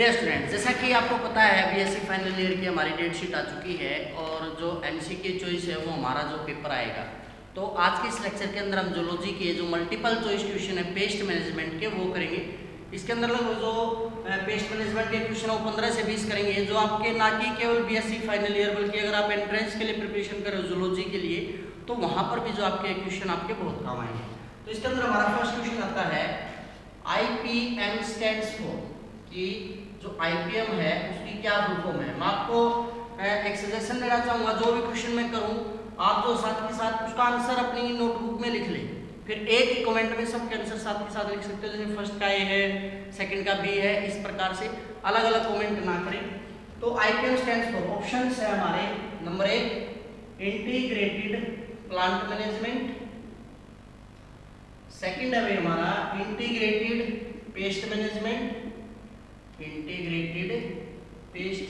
Dear students, जैसा कि आपको पता है बीएससी फाइनल ईयर की हमारी डेट शीट आ चुकी है और जो एमसीक्यू चॉइस है वो हमारा जो पेपर आएगा। तो आज के इस लेक्चर के अंदर हम जूलॉजी के जो मल्टीपल चॉइस क्वेश्चन है पेस्ट मैनेजमेंट के वो करेंगे। इसके अंदर लोग जो पेस्ट मैनेजमेंट के क्वेश्चन है वो 15 से 20 करेंगे, जो आपके ना कि केवल बीएससी फाइनल ईयर बल्कि अगर आप एंट्रेंस के लिए प्रिपरेशन कर रहे हो जूलॉजी के लिए तो वहाँ पर भी जो आपके क्वेश्चन आपके बहुत काम आएंगे। तो इसके अंदर हमारा फर्स्ट क्वेश्चन आता है IPM स्टैंड्स फॉर, कि जो IPM है उसकी क्या फुल फॉर्म है। मैं आपको एक सजेशन देना चाहूँगा, जो भी क्वेश्चन मैं करूँ आप जो साथ के साथ उसका आंसर अपनी नोटबुक में लिख लें, फिर एक ही कमेंट में सबके आंसर साथ के साथ लिख सकते हो। जैसे फर्स्ट का ए है, सेकंड का बी है, इस प्रकार से अलग अलग कमेंट ना करें। तो IPM स्टैंड्स फॉर, ऑप्शन है हमारे number 1 integrated plant management, second है हमारा integrated pest management, integrated pest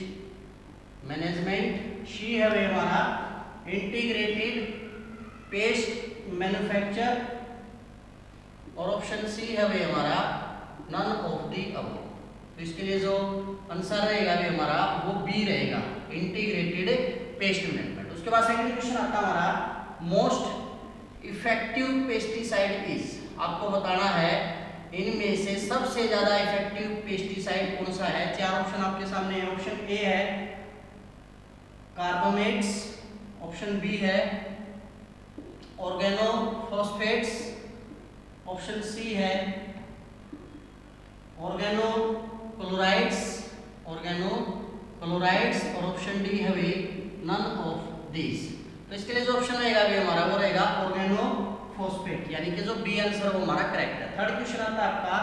management, C है हमारा इंटीग्रेटेड पेस्ट मैन्युफैक्चर और ऑप्शन सी है हमारा नन ऑफ द अबव। तो इसके लिए जो आंसर रहेगा हमारा वो बी रहेगा, इंटीग्रेटेड पेस्ट मैनेजमेंट। उसके बाद सेकंड क्वेश्चन आता है हमारा मोस्ट इफेक्टिव पेस्टिसाइड इज, आपको बताना है इनमें से सबसे ज्यादा इफेक्टिव पेस्टिसाइड कौन सा है। चार ऑप्शन आपके सामने है। ऑप्शन ए है कार्बामेट्स, ऑप्शन बी है ऑर्गेनोफॉस्फेट्स, ऑप्शन सी है ऑर्गेनोक्लोराइड्स और ऑप्शन डी है नन ऑफ दिस। तो इसके लिए जो ऑप्शन रहेगा भी हमारा वो रहेगा ऑर्गेनोफॉस्फेट, यानी कि जो बी आंसर वो हमारा करेक्ट है। थर्ड क्वेश्चन आता है आपका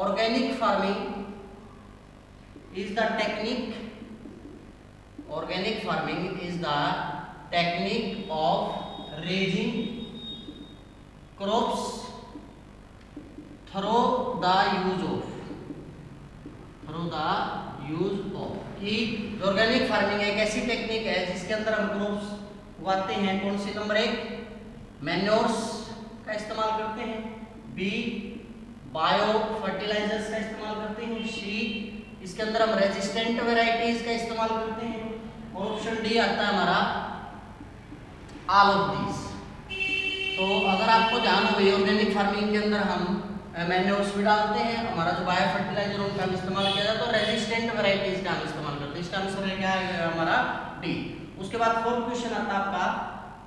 organic farming is the technique, organic farming is the technique of raising crops through the use of, कि ऑर्गेनिक फार्मिंग एक ऐसी टेक्निक है जिसके अंदर हम क्रॉप्स उगाते हैं। कौन सी? नंबर 1 मैन्योर्स का इस्तेमाल करते हैं, बी बायो फर्टिलाइजर्स का इस्तेमाल करते हैं, सी इसके अंदर हम रेजिस्टेंट वेराइटीज का इस्तेमाल करते हैं और ऑप्शन डी आता है हमारा ऑल ऑफ दिस। तो अगर आपको ध्यान हो गई ऑर्गेनिक फार्मिंग के अंदर हम मैन्योर्स भी डालते हैं, हमारा जो बायो फर्टिलाइजर उनका हम इस्तेमाल किया जाता है, तो रेजिस्टेंट वेराइटीज का हम इस्तेमाल करते हैं। इसका आंसर है क्या है हमारा डी। उसके बाद फोर्थ क्वेश्चन आता है आपका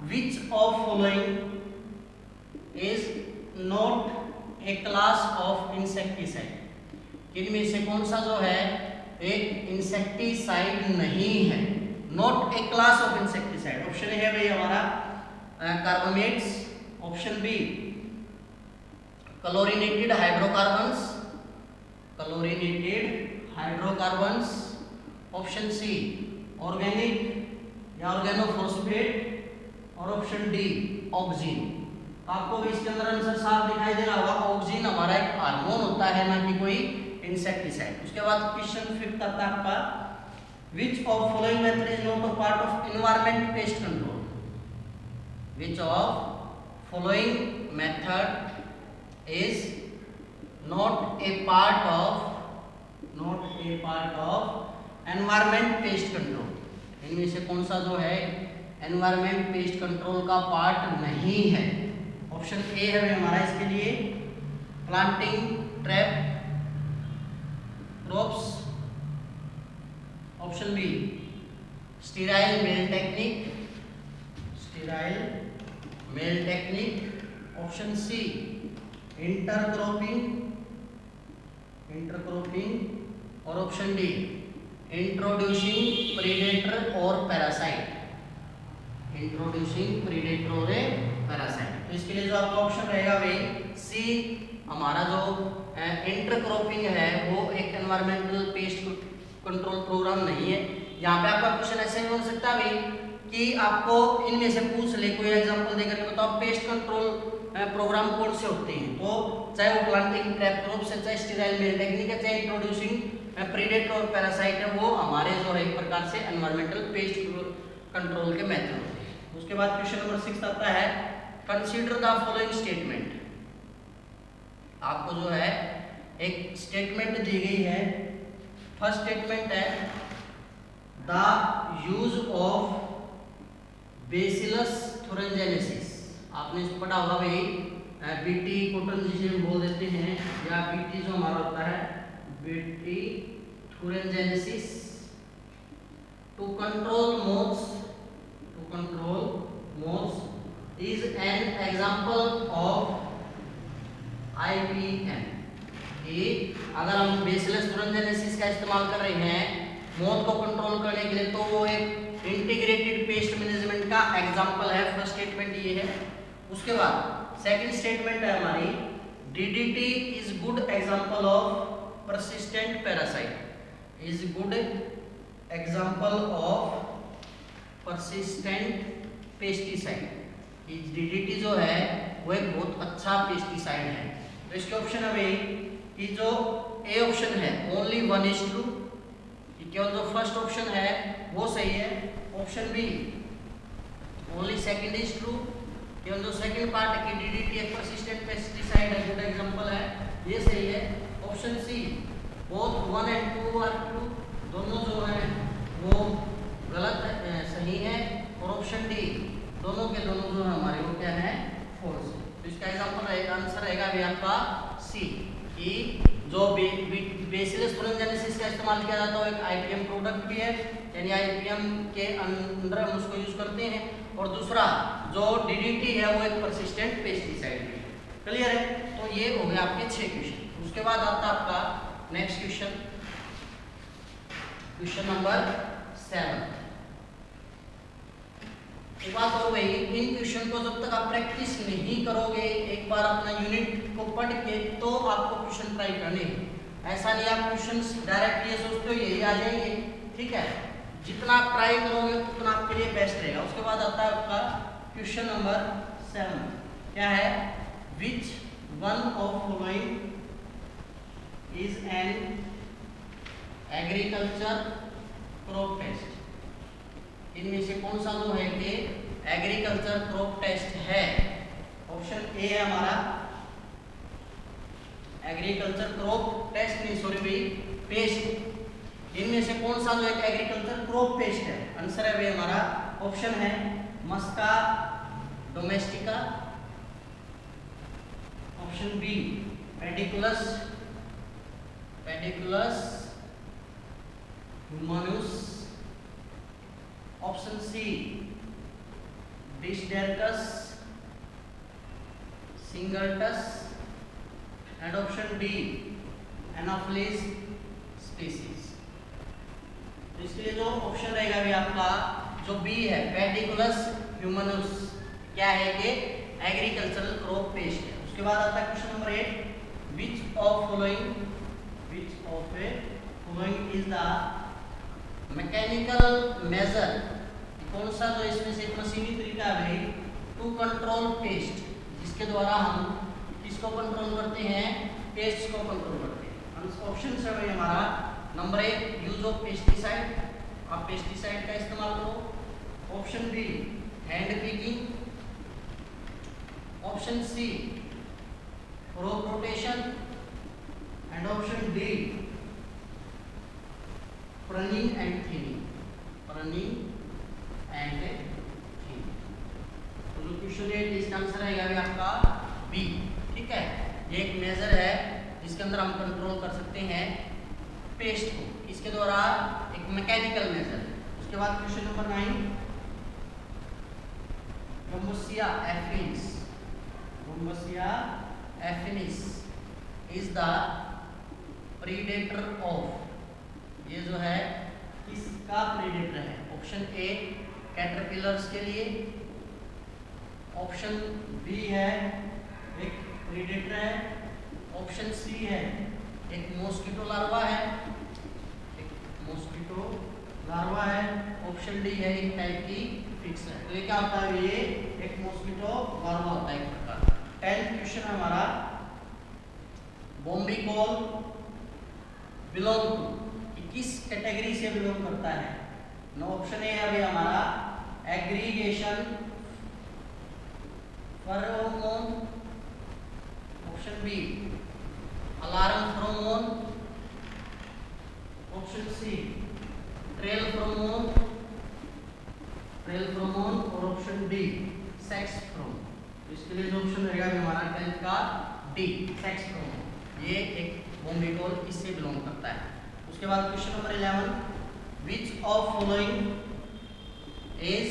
विच of following is not a class of insecticide, इनमें से कौन सा जो है एक इंसेक्टिसाइड नहीं है, not a class of insecticide. Option है भाई हमारा carbamates, option B chlorinated hydrocarbons, option C organic या ऑर्गेनोफॉस्फेट और ऑप्शन डी ऑक्सीन। आपको भी इसके अंदर आंसर साफ दिखाई दे रहा होगा, ऑक्सीन हमारा एक हार्मोन होता है ना कि कोई इंसेक्टिसाइड। उसके बाद क्वेश्चन फिफ्थ आता है आपका विच of following method is not a part of environment pest control, which of following method is not a part of environment pest control, इनमें से कौन सा जो है environment pest control का पार्ट नहीं है। ऑप्शन ए है हमारा इसके लिए planting trap crops, option B sterile male technique, option C intercropping और ऑप्शन डी इंट्रोड्यूसिंग प्रीडेटर और पैरासाइट, तो इसके लिए जो आपका ऑप्शन रहेगा वही सी हमारा जो इंटरक्रॉपिंग है वो एक एनवायरमेंटल पेस्ट कंट्रोल प्रोग्राम नहीं है। यहाँ पे आपका क्वेश्चन ऐसे भी हो सकता है भाई कि आपको इनमें से पूछ ले, कोई एग्जांपल देकर के बताओ पेस्ट कंट्रोल प्रोग्राम कौन से होते हैं, तो चाहे वो प्लांटिंग ट्रैप क्रॉप्स है, चाहे स्टीराइल मेल टेक्निक है, चाहे इंट्रोड्यूसिंग प्रीडेटर और पैरासाइट है, वो हमारे जो है एक प्रकार से एनवायरमेंटल पेस्ट कंट्रोल के मेथड होते हैं। उसके बाद क्वेश्चन नंबर 6 आता है कंसीडर द फॉलोइंग स्टेटमेंट, आपको जो है एक स्टेटमेंट दी गई है फर्स्ट स्टेटमेंट है the use of bacillus thuringiensis. आपने इसको पढ़ा होगा भाई, बीटी कॉटन जिसे हम बोल देते हैं, या बीटी जो हमारा होता है BT thuringiensis to control moths is an example of IPM. कि अगर हम बेसिलस थुरिनजेनेसिस का इस्तेमाल कर रहे हैं मोथ को कंट्रोल करने के लिए, तो वो एक इंटीग्रेटेड पेस्ट मैनेजमेंट का एग्जांपल है। फर्स्ट स्टेटमेंट ये है। उसके बाद सेकंड स्टेटमेंट है हमारी DDT is good example of persistent parasite is good example of persistent pesticide। DDT जो है वो एक बहुत अच्छा पेस्टिसाइड है। तो इसके ऑप्शन है भाई कि जो ए ऑप्शन है ओनली 1:2, केवल जो फर्स्ट ऑप्शन है वो सही है। ऑप्शन बी ओनली 2:2, केवल जो सेकंड पार्ट है कि DDT एक persistent pesticide है, गुड एग्जांपल है, ये सही है। Option C both 1 and 2 are true, दोनों जो है वो गलत है, सही है। और ऑप्शन डी दोनों के दोनों जो है हमारे वो क्या है फॉल्स। तो इसका एग्जांपल रहेगा, आंसर रहेगा भी आपका सी कि जो बेसिलस थुरिनजेनेसिस का इस्तेमाल किया जाता है एक आईपीएम प्रोडक्ट भी है, यानी आईपीएम के अंदर हम उसको यूज करते हैं। और दूसरा जो डीडीटी है वो एक परसिस्टेंट पेस्टिसाइड भी है। क्लियर है? तो ये हो गया आपके 6 क्वेश्चन। उसके बाद आता है आपका नेक्स्ट क्वेश्चन, क्वेश्चन नंबर 7। एक बात और भाई, इन क्वेश्चन को जब तक आप प्रैक्टिस नहीं करोगे एक बार अपना यूनिट को पढ़ के, तो आपको क्वेश्चन ट्राई करने हैं। ऐसा नहीं आप क्वेश्चंस डायरेक्ट ये सोचते हो यही आ जाएंगे, ठीक है। जितना आप ट्राई करोगे उतना आपके लिए बेस्ट रहेगा। उसके बाद आता है आपका क्वेश्चन नंबर 7। क्या है? Which one of following is an agriculture crop test। इनमें से कौन सा जो है कि एग्रीकल्चर क्रॉप टेस्ट है? ऑप्शन ए है हमारा एग्रीकल्चर क्रॉप टेस्ट, नहीं सॉरी भाई पेस्ट। इनमें से कौन सा जो एक एग्रीकल्चर क्रॉप पेस्ट है? आंसर है भाई हमारा ऑप्शन है Musca domestica, option B Pediculus humanus, option C Dysdercus cingulatus, and option D Anopheles species. तो इसके लिए जो ऑप्शन रहेगा भी आपका जो बी है पेडिकुलस ह्यूमनस, क्या है कि एग्रीकल्चरल क्रॉप पेस्ट है। उसके बाद आता है question number 8। Which of following is the mechanical measure? कौन सा जो इसमें से एक मशीनी तरीका है भाई टू कंट्रोल पेस्ट, जिसके द्वारा हम किसको कंट्रोल करते हैं? पेस्ट को कंट्रोल करते हैं। ऑप्शन है भाई हमारा नंबर 1 यूज ऑफ पेस्टिसाइड, आप पेस्टिसाइड का इस्तेमाल करो। Option B hand picking, option C crop rotation, and option D prunning and thinning। तो जो क्वेश्चन है इसका आंसर आएगा भी आपका बी, ठीक है। ये एक मेजर है जिसके अंदर हम कंट्रोल कर सकते हैं पेस्ट को, इसके द्वारा एक मैकेनिकल मेजर। उसके बाद question number 9 Bombosia affinis is the predator of, ये जो है किसका प्रेडेटर है? ऑप्शन ए कैटरपिलर्स के लिए, ऑप्शन बी है एक प्रेडेटर है, ऑप्शन सी है एक मॉस्किटो लार्वा है, ऑप्शन डी है एक टाइप की फिक्स है। तो ये क्या होता है? ये एक मॉस्किटो लार्वा होता है एक प्रकार। 10th क्वेश्चन हमारा बॉम्बिकॉल बिलोंग टू, किस कैटेगरी से बिलोंग करता है? नो ऑप्शन ए है अभी हमारा aggregation pheromone, option B alarm pheromone, option sex pheromone. तो इसके लिए जो ऑप्शन रहेगा हमारा 10th का डी, सेक्सफ्रोम। ये एक बोम्बिटोल इससे बिलोंग करता है। उसके बाद question number 11, which of following is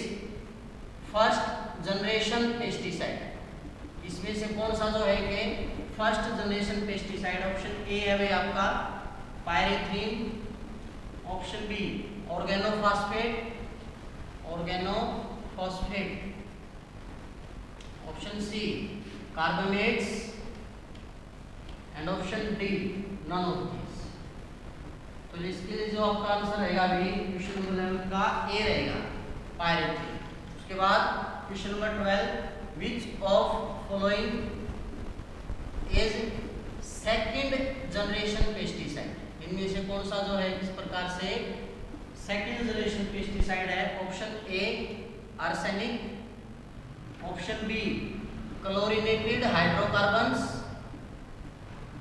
first generation pesticide. इसमें से कौन सा जो है कि first generation pesticide. Option A है भाई आपका pyrethrin, option B organophosphate, option C carbamates and option D none of this. तो इसके लिए जो आपका आंसर रहेगा अभी क्वेश्चन नंबर 11 का ए रहेगा, पायरेथ्रिन। उसके बाद question number 12, which of following is second generation pesticide. इनमें से कौन सा जो है इस प्रकार से सेकंड जनरेशन पेस्टिसाइड है। Option A arsenic, option B chlorinated hydrocarbons,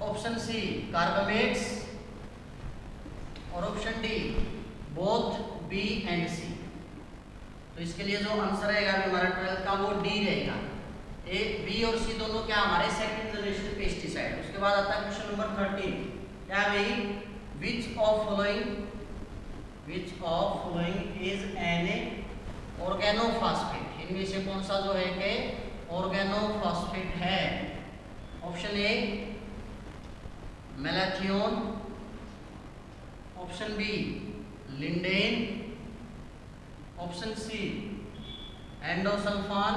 option C carbamates और option D both B and C. तो इसके लिए जो आंसर रहेगा हमारा 12 का वो डी रहेगा। ए, बी और सी दोनों क्या हमारे सेकंड जनरेशन पेस्टिसाइड। उसके बाद आता है क्वेश्चन नंबर 13, क्या भाई which of following is an organophosphate. इनमें से कौन सा जो है कि ऑर्गेनोफॉस्फेट है। Option A malathion, option B lindane, option C endosulfan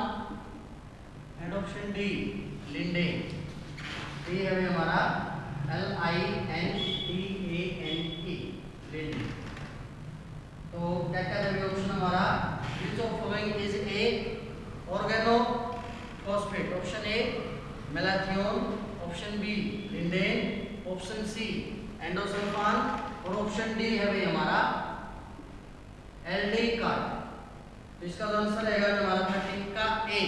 and option D lindane. D है हमारा LINDANE लिंडेन। तो क्या क्या है ऑप्शन हमारा which of following is a organophosphate. Option A malathion, option B lindane, option C endosulfan और option D है भाई हमारा एल्डिकार्ब। तो इसका आंसर रहेगा हमारा 13 का ए,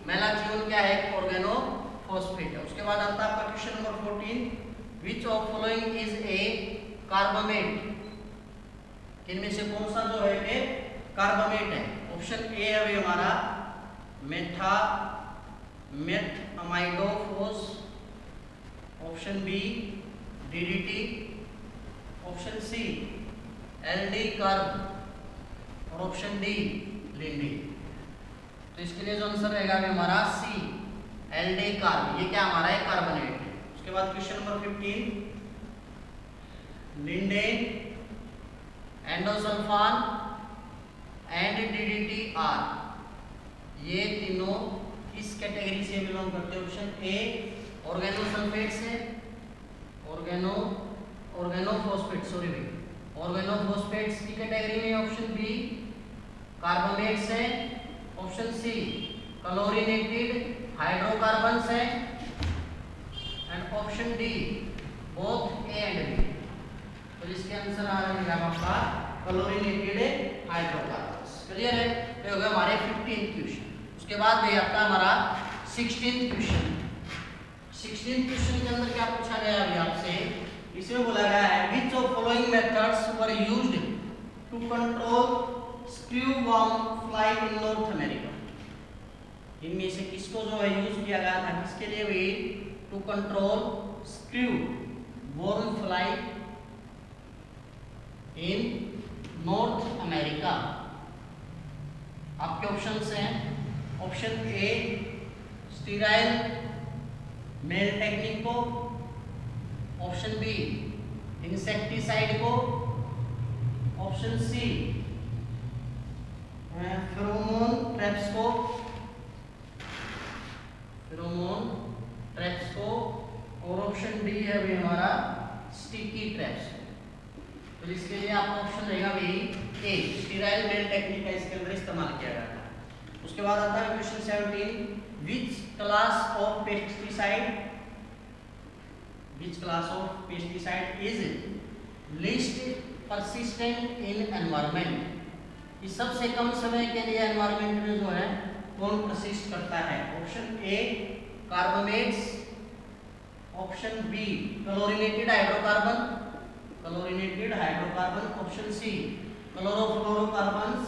मेलाथियोन क्या है ऑर्गेनोफॉस्फेट है। उसके बाद आता है आपका question number 14, which of following is A carbamate. इनमें से कौन सा जो है कि कार्बामेट है। ऑप्शन ए है भाई हमारा methamidophos, option B DDT, option C aldicarb और ऑप्शन डी लिंडेन। तो इसके लिए जो आंसर रहेगा हमारा सी एल्डिकार्ब। ये क्या हमारा है कार्बोनेट है। उसके बाद question number 15, lindane, endosulfan and DDT are, ये तीनों किस कैटेगरी से बिलोंग करते हैं। ऑप्शन ए ऑर्गेनोसल्फेट से, ऑर्गेनोफॉस्फेट सॉरी भाई ऑर्गेनोफॉस्फेट्स की कैटेगरी में, ऑप्शन बी कार्बामेट से, ऑप्शन सी क्लोरिनेटेड हाइड्रोकार्बन्स है and option D both A and B. तो इसके आंसर आ रहा है आपका क्लोरिनेटेड हाइड्रोकार्बन्स। क्लियर है। तो हो गया हमारे 15 क्वेश्चन। उसके बाद भाई आपका हमारा 16 क्वेश्चन। 16 क्वेश्चन के अंदर क्या पूछा गया अभी आपसे, इसमें बोला गया है which of following methods were used to control screw worm fly in North America. इनमें से किसको जो है यूज किया गया था, किसके लिए भी, to control screw worm fly in North America. आपके ऑप्शंस हैं, option A sterile male technique को, ऑप्शन बी इंसेक्टिसाइड को, ऑप्शन सी फेरोमोन ट्रैप्स को और ऑप्शन डी है भी हमारा स्टिकी ट्रैप्स। तो इसके लिए आपका ऑप्शन रहेगा भाई ए स्टीराइल मेल टेक्निक का इसके अंदर इस्तेमाल किया गया था। उसके बाद आता है question 17, which class of pesticide is list persistent in environment. ये सबसे कम समय के लिए एनवायरनमेंट में जो है कौन परसिस्ट करता है। Option A carbamates, option B chlorinated hydrocarbon, option C chlorofluorocarbons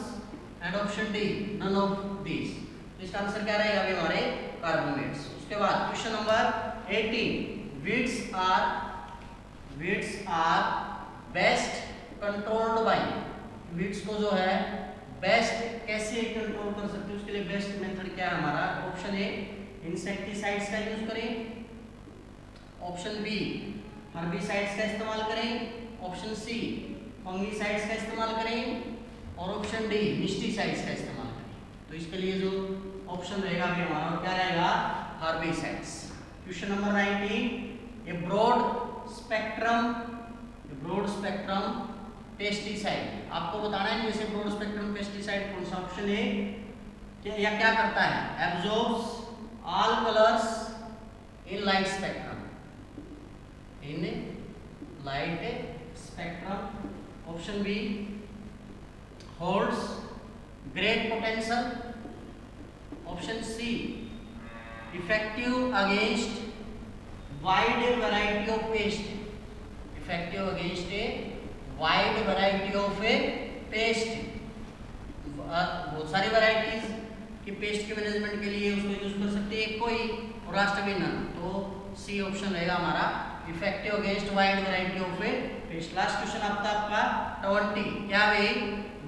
and option D none of this. तो इसका आंसर क्या रहेगा अभी हमारे कार्बोनेट्स। उसके बाद question number 18, weeds are best controlled by, weeds को जो है बेस्ट कैसे कंट्रोल कर सकते हैं, उसके लिए बेस्ट मेथड क्या है हमारा। ऑप्शन ए इंसेक्टिसाइड्स का यूज करें, ऑप्शन बी हर्बिसाइड्स का इस्तेमाल करें, ऑप्शन सी फंगीसाइड्स का इस्तेमाल करें और ऑप्शन डी मिस्टीसाइड्स का इस्तेमाल करें। तो इसके लिए जो ऑप्शन रहेगा अभी हमारा वो क्या रहेगा, herbicides. Question number 19, a broad spectrum pesticide, आपको बताना है जैसे ब्रॉड स्पेक्ट्रम पेस्टिसाइड कौन सा ऑप्शन है या क्या करता है, absorbs all colours in light spectrum, option B holds great potential, option C effective against wide variety of pest, effective against a wide variety of a pest, बहुत सारी varieties की पेस्ट के मैनेजमेंट के लिए उसको यूज कर सकते हैं कोई और लास्ट में नन। तो सी ऑप्शन रहेगा हमारा effective against wide variety of a paste. Last question आपका 20, क्या भाई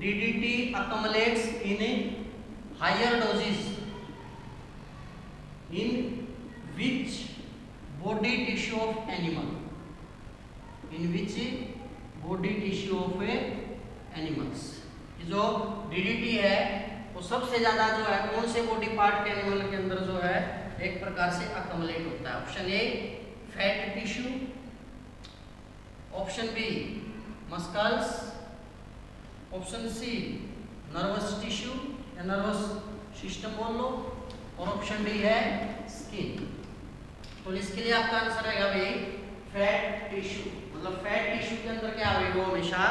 DDT accumulates in higher doses in which body tissue of animal, in which body tissue of animals, जो डीडीटी है वो सबसे ज्यादा जो है कौन से बॉडी पार्ट के एनिमल के अंदर जो है एक प्रकार से अकमलेट होता है। Option A fat tissue, option B muscles, option C nervous tissue या नर्वस सिस्टम बोल लो और ऑप्शन डी है स्किन। तो इसके लिए आपका आंसर रहेगा भाई फैट टिश्यू, मतलब फैट टिश्यू के अंदर क्या होगा, वो हमेशा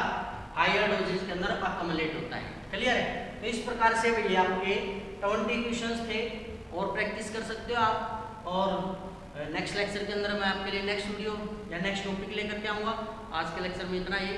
हायर डोजेज के अंदर अकमलेट होता है। क्लियर है। तो इस प्रकार से भी आपके 20 क्वेश्चंस थे और प्रैक्टिस कर सकते हो आप। और नेक्स्ट लेक्चर के अंदर मैं आपके लिए नेक्स्ट वीडियो या नेक्स्ट टॉपिक लेकर के आऊँगा। आज के लेक्चर में इतना ही।